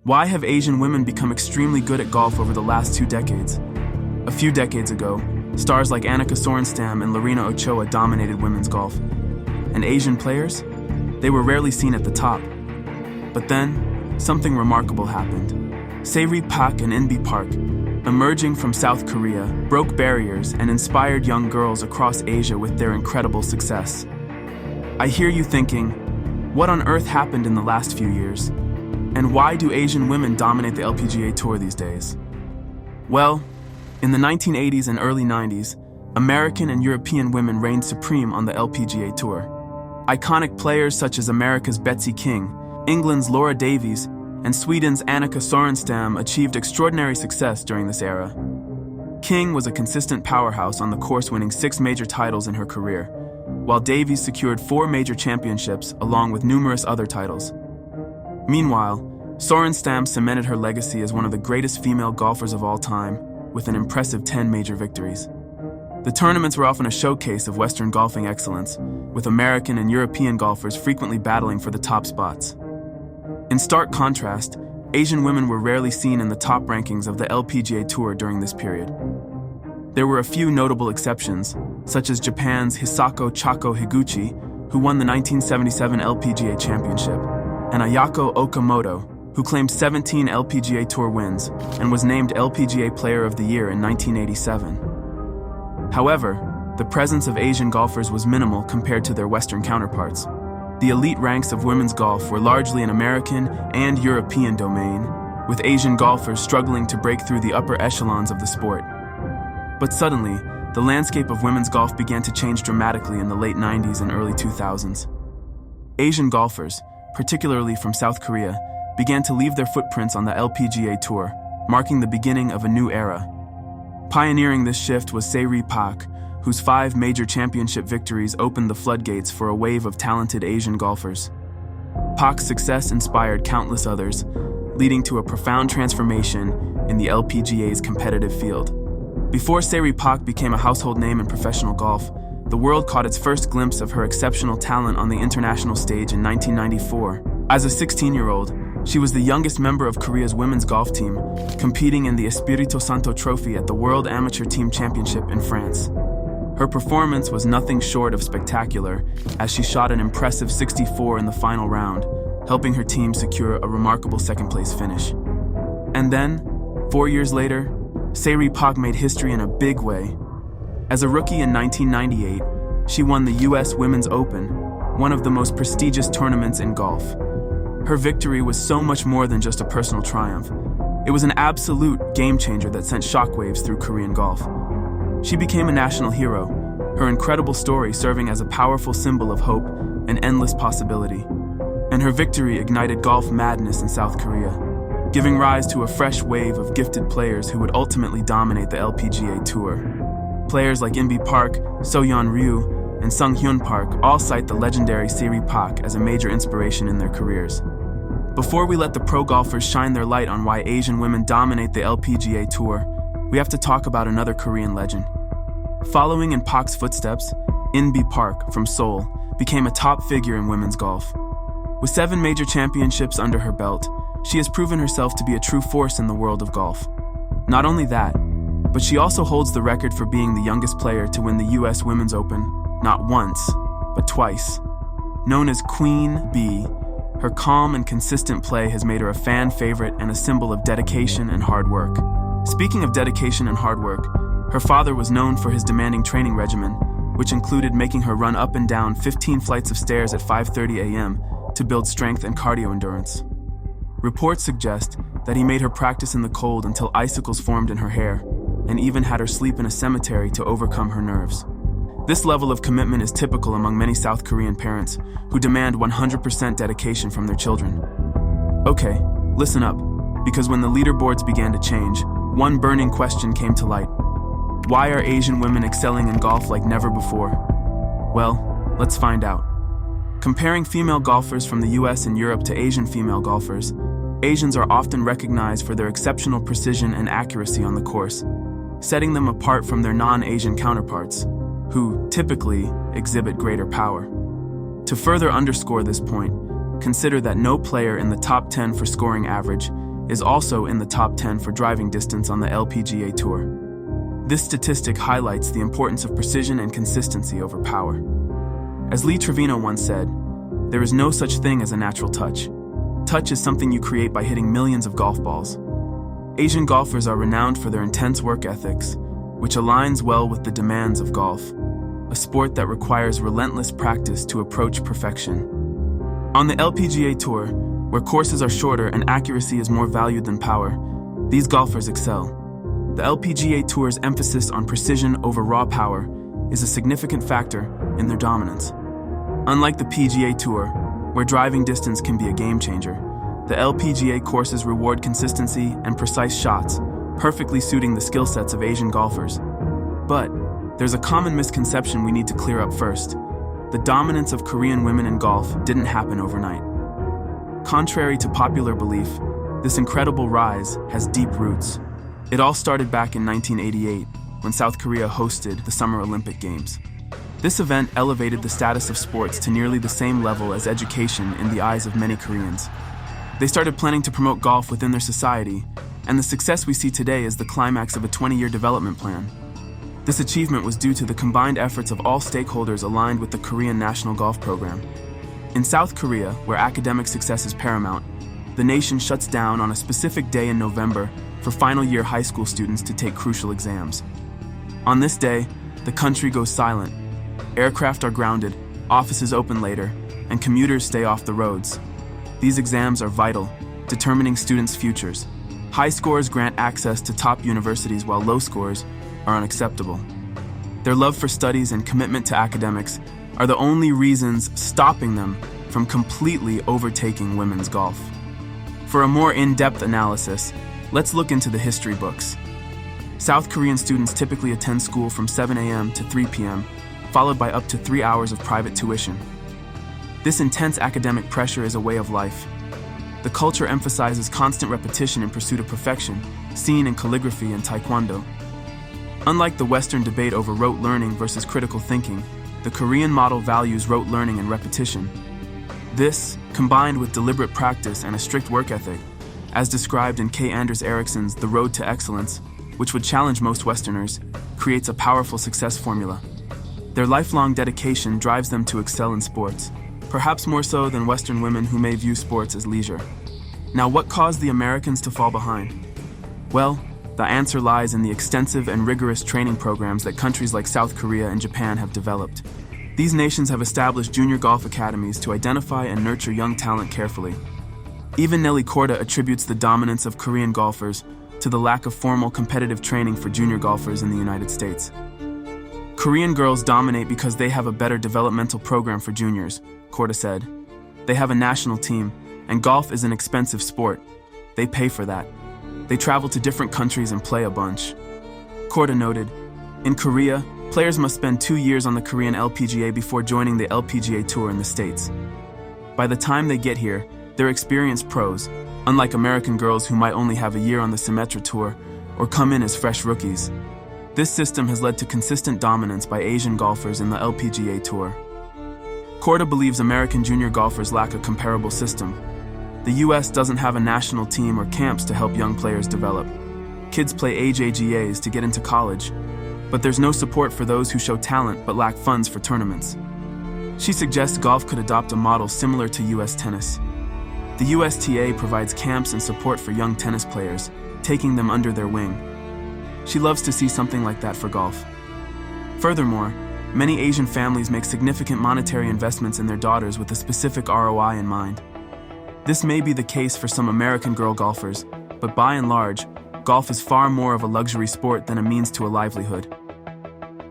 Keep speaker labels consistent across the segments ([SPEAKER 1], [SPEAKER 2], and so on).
[SPEAKER 1] Why have Asian women become extremely good at golf over the last 2 decades? A few decades ago, stars like Annika Sorenstam and Lorena Ochoa dominated women's golf. And Asian players? They were rarely seen at the top. But then, something remarkable happened. Saeri Pak and Inbee Park, emerging from South Korea, broke barriers and inspired young girls across Asia with their incredible success. I hear you thinking, what on earth happened in the last few years? And why do Asian women dominate the LPGA Tour these days? Well, in the 1980s and early 90s, American and European women reigned supreme on the LPGA Tour. Iconic players such as America's Betsy King, England's Laura Davies, and Sweden's Annika Sorenstam achieved extraordinary success during this era. King was a consistent powerhouse on the course, winning 6 major titles in her career, while Davies secured 4 major championships along with numerous other titles. Meanwhile, Sorenstam cemented her legacy as one of the greatest female golfers of all time, with an impressive 10 major victories. The tournaments were often a showcase of Western golfing excellence, with American and European golfers frequently battling for the top spots. In stark contrast, Asian women were rarely seen in the top rankings of the LPGA Tour during this period. There were a few notable exceptions, such as Japan's Hisako Chako Higuchi, who won the 1977 LPGA Championship, and Ayako Okamoto, who claimed 17 LPGA Tour wins and was named LPGA Player of the Year in 1987. However, the presence of Asian golfers was minimal compared to their Western counterparts. The elite ranks of women's golf were largely an American and European domain, with Asian golfers struggling to break through the upper echelons of the sport. But suddenly, the landscape of women's golf began to change dramatically in the late 90s and early 2000s. Asian golfers, particularly from South Korea, began to leave their footprints on the LPGA Tour, marking the beginning of a new era. Pioneering this shift was Saeri Pak, whose 5 major championship victories opened the floodgates for a wave of talented Asian golfers. Pak's success inspired countless others, leading to a profound transformation in the LPGA's competitive field. Before Saeri Pak became a household name in professional golf, the world caught its first glimpse of her exceptional talent on the international stage in 1994. As a 16-year-old, she was the youngest member of Korea's women's golf team, competing in the Espirito Santo Trophy at the World Amateur Team Championship in France. Her performance was nothing short of spectacular, as she shot an impressive 64 in the final round, helping her team secure a remarkable second-place finish. And then, 4 years later, Saeri Pak made history in a big way. As a rookie in 1998, she won the US Women's Open, one of the most prestigious tournaments in golf. Her victory was so much more than just a personal triumph. It was an absolute game-changer that sent shockwaves through Korean golf. She became a national hero, her incredible story serving as a powerful symbol of hope and endless possibility. And her victory ignited golf madness in South Korea, giving rise to a fresh wave of gifted players who would ultimately dominate the LPGA Tour. Players like Inbee Park, So-yeon Ryu, and Sung-hyun Park all cite the legendary Saeri Pak as a major inspiration in their careers. Before we let the pro golfers shine their light on why Asian women dominate the LPGA Tour, we have to talk about another Korean legend. Following in Pak's footsteps, Inbee Park from Seoul became a top figure in women's golf. With 7 major championships under her belt, she has proven herself to be a true force in the world of golf. Not only that, but she also holds the record for being the youngest player to win the US Women's Open, not once, but twice. Known as Queen Bee, her calm and consistent play has made her a fan favorite and a symbol of dedication and hard work. Speaking of dedication and hard work, her father was known for his demanding training regimen, which included making her run up and down 15 flights of stairs at 5:30 a.m. to build strength and cardio endurance. Reports suggest that he made her practice in the cold until icicles formed in her hair, and even had her sleep in a cemetery to overcome her nerves. This level of commitment is typical among many South Korean parents who demand 100% dedication from their children. Okay, listen up, because when the leaderboards began to change, one burning question came to light. Why are Asian women excelling in golf like never before? Well, let's find out. Comparing female golfers from the US and Europe to Asian female golfers, Asians are often recognized for their exceptional precision and accuracy on the course, setting them apart from their non-Asian counterparts, who typically exhibit greater power. To further underscore this point, consider that no player in the top 10 for scoring average is also in the top 10 for driving distance on the LPGA Tour. This statistic highlights the importance of precision and consistency over power. As Lee Trevino once said, "There is no such thing as a natural touch. Touch is something you create by hitting millions of golf balls." Asian golfers are renowned for their intense work ethics, which aligns well with the demands of golf, a sport that requires relentless practice to approach perfection. On the LPGA Tour, where courses are shorter and accuracy is more valued than power, these golfers excel. The LPGA Tour's emphasis on precision over raw power is a significant factor in their dominance. Unlike the PGA Tour, where driving distance can be a game changer, the LPGA courses reward consistency and precise shots, perfectly suiting the skill sets of Asian golfers. But there's a common misconception we need to clear up first. The dominance of Korean women in golf didn't happen overnight. Contrary to popular belief, this incredible rise has deep roots. It all started back in 1988, when South Korea hosted the Summer Olympic Games. This event elevated the status of sports to nearly the same level as education in the eyes of many Koreans. They started planning to promote golf within their society, and the success we see today is the climax of a 20-year development plan. This achievement was due to the combined efforts of all stakeholders aligned with the Korean National Golf Program. In South Korea, where academic success is paramount, the nation shuts down on a specific day in November for final-year high school students to take crucial exams. On this day, the country goes silent. Aircraft are grounded, offices open later, and commuters stay off the roads. These exams are vital, determining students' futures. High scores grant access to top universities while low scores are unacceptable. Their love for studies and commitment to academics are the only reasons stopping them from completely overtaking women's golf. For a more in-depth analysis, let's look into the history books. South Korean students typically attend school from 7 a.m. to 3 p.m., followed by up to 3 hours of private tuition. This intense academic pressure is a way of life. The culture emphasizes constant repetition in pursuit of perfection, seen in calligraphy and taekwondo. Unlike the Western debate over rote learning versus critical thinking, the Korean model values rote learning and repetition. This, combined with deliberate practice and a strict work ethic, as described in K. Anders Ericsson's The Road to Excellence, which would challenge most Westerners, creates a powerful success formula. Their lifelong dedication drives them to excel in sports, perhaps more so than Western women who may view sports as leisure. Now, what caused the Americans to fall behind? Well, the answer lies in the extensive and rigorous training programs that countries like South Korea and Japan have developed. These nations have established junior golf academies to identify and nurture young talent carefully. Even Nelly Korda attributes the dominance of Korean golfers to the lack of formal competitive training for junior golfers in the United States. Korean girls dominate because they have a better developmental program for juniors, Korda said. They have a national team, and golf is an expensive sport. They pay for that. They travel to different countries and play a bunch. Korda noted, in Korea, players must spend 2 years on the Korean LPGA before joining the LPGA Tour in the States. By the time they get here, they're experienced pros, unlike American girls who might only have a year on the Symetra Tour or come in as fresh rookies. This system has led to consistent dominance by Asian golfers in the LPGA Tour. Korda believes American junior golfers lack a comparable system. The US doesn't have a national team or camps to help young players develop. Kids play AJGAs to get into college, but there's no support for those who show talent but lack funds for tournaments. She suggests golf could adopt a model similar to US tennis. The USTA provides camps and support for young tennis players, taking them under their wing. She loves to see something like that for golf. Furthermore, many Asian families make significant monetary investments in their daughters with a specific ROI in mind. This may be the case for some American girl golfers, but by and large, golf is far more of a luxury sport than a means to a livelihood.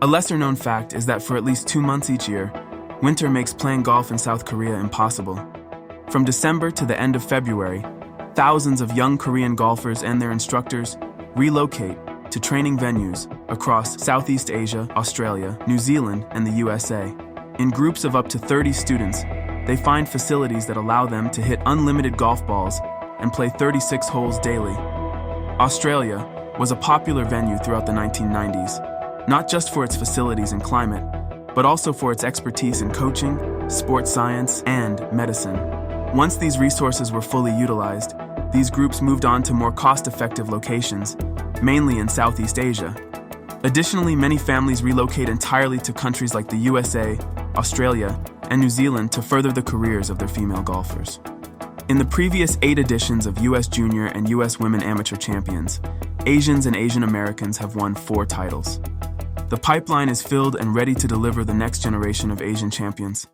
[SPEAKER 1] A lesser-known fact is that for at least 2 months each year, winter makes playing golf in South Korea impossible. From December to the end of February, thousands of young Korean golfers and their instructors relocate to training venues across Southeast Asia, Australia, New Zealand, and the USA. In groups of up to 30 students, they find facilities that allow them to hit unlimited golf balls and play 36 holes daily. Australia was a popular venue throughout the 1990s, not just for its facilities and climate, but also for its expertise in coaching, sports science, and medicine. Once these resources were fully utilized, these groups moved on to more cost-effective locations, mainly in Southeast Asia. Additionally, many families relocate entirely to countries like the USA, Australia, and New Zealand to further the careers of their female golfers. In the previous 8 editions of U.S. Junior and U.S. Women Amateur Champions, Asians and Asian Americans have won 4 titles. The pipeline is filled and ready to deliver the next generation of Asian champions.